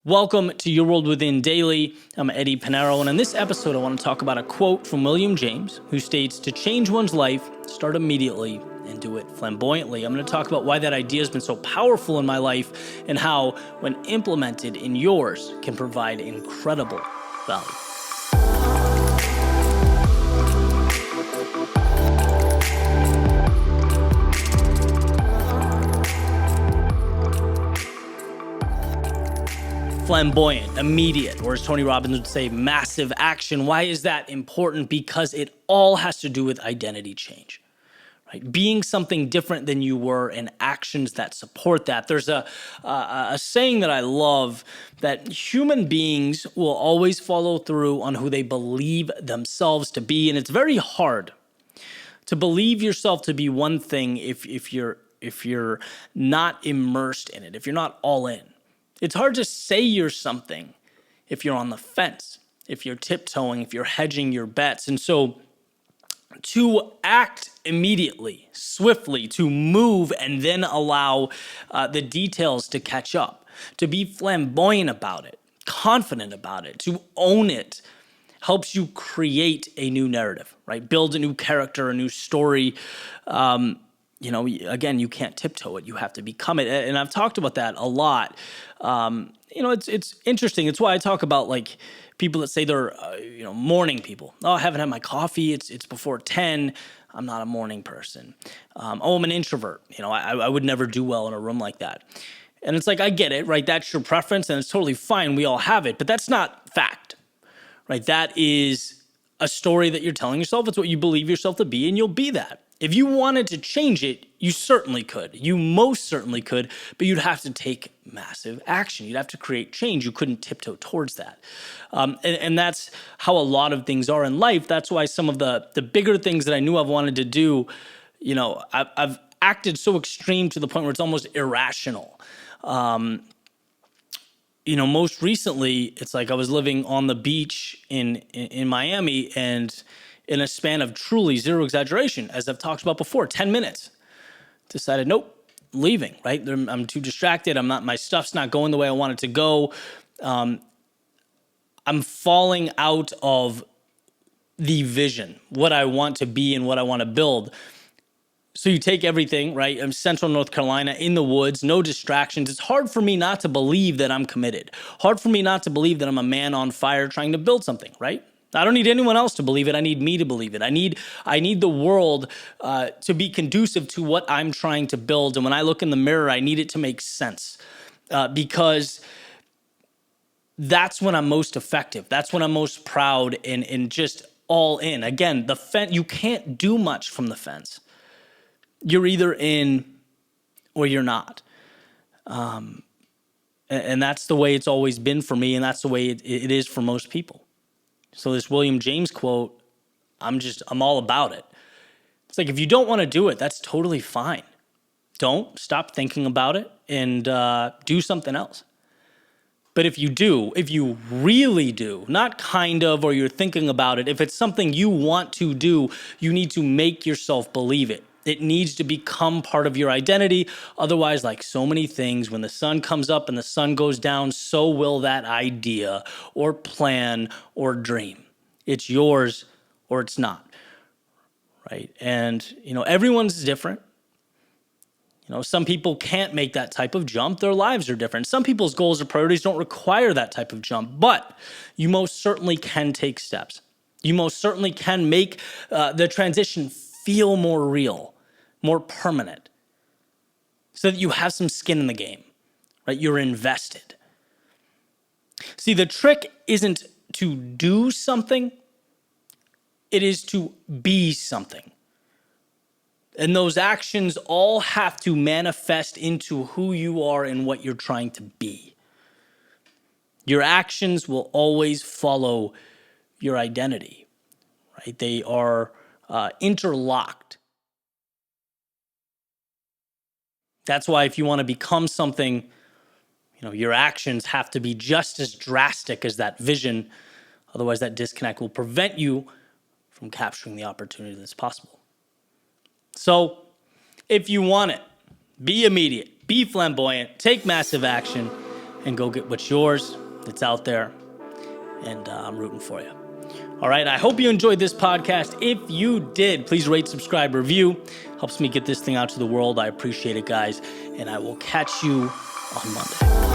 Welcome to Your World Within Daily. I'm Eddie Pinero, and in this episode, I want to talk about a quote from William James, who states, "To change one's life, start immediately and do it flamboyantly." I'm going to talk about why that idea has been so powerful in my life and how, when implemented in yours, can provide incredible value. Flamboyant, immediate, or as Tony Robbins would say, massive action. Why is that important? Because it all has to do with identity change, right? Being something different than you were and actions that support that. There's a saying that I love, that human beings will always follow through on who they believe themselves to be. And it's very hard to believe yourself to be one thing if you're not immersed in it, if you're not all in. It's hard to say you're something if you're on the fence, if you're tiptoeing, if you're hedging your bets. And so to act immediately, swiftly, to move and then allow the details to catch up, to be flamboyant about it, confident about it, to own it, helps you create a new narrative, right? Build a new character, a new story. Again, you can't tiptoe it. You have to become it. And I've talked about that a lot. It's interesting. It's why I talk about like people that say they're, morning people. Oh, I haven't had my coffee. It's before 10. I'm not a morning person. I'm an introvert. I would never do well in a room like that. And it's like, I get it, right? That's your preference and it's totally fine. We all have it, but that's not fact, right? That is a story that you're telling yourself. It's what you believe yourself to be, and you'll be that. If you wanted to change it, you certainly could. You most certainly could, but you'd have to take massive action. You'd have to create change. You couldn't tiptoe towards that. And that's how a lot of things are in life. That's why some of the bigger things that I knew I've wanted to do, I've acted so extreme to the point where it's almost irrational. Most recently, it's like I was living on the beach in Miami, and in a span of truly zero exaggeration, as I've talked about before, 10 minutes, decided, nope, leaving, right? I'm too distracted. My stuff's not going the way I want it to go. I'm falling out of the vision, what I want to be and what I want to build. So you take everything, right? I'm Central North Carolina, in the woods, no distractions. It's hard for me not to believe that I'm committed. Hard for me not to believe that I'm a man on fire trying to build something, right? I don't need anyone else to believe it. I need me to believe it. I need the world to be conducive to what I'm trying to build. And when I look in the mirror, I need it to make sense because that's when I'm most effective. That's when I'm most proud and just all in. Again, the fence, you can't do much from the fence. You're either in or you're not. And that's the way it's always been for me, and that's the way it is for most people. So this William James quote, I'm all about it. It's like, if you don't want to do it, that's totally fine. Don't stop thinking about it and do something else. But if you really do, not kind of, or you're thinking about it, if it's something you want to do, you need to make yourself believe it. It needs to become part of your identity. Otherwise, like so many things, when the sun comes up and the sun goes down, so will that idea or plan or dream. It's yours or it's not, right? And, everyone's different. Some people can't make that type of jump. Their lives are different. Some people's goals or priorities don't require that type of jump, but you most certainly can take steps. You most certainly can make the transition feel more real, more permanent, so that you have some skin in the game, right? You're invested. See, the trick isn't to do something, it is to be something. And those actions all have to manifest into who you are and what you're trying to be. Your actions will always follow your identity, right? They are interlocked. That's why if you want to become something, your actions have to be just as drastic as that vision. Otherwise, that disconnect will prevent you from capturing the opportunity that's possible. So if you want it, be immediate, be flamboyant, take massive action, and go get what's yours. It's out there, and I'm rooting for you. All right, I hope you enjoyed this podcast. If you did, please rate, subscribe, review. Helps me get this thing out to the world. I appreciate it, guys, and I will catch you on Monday.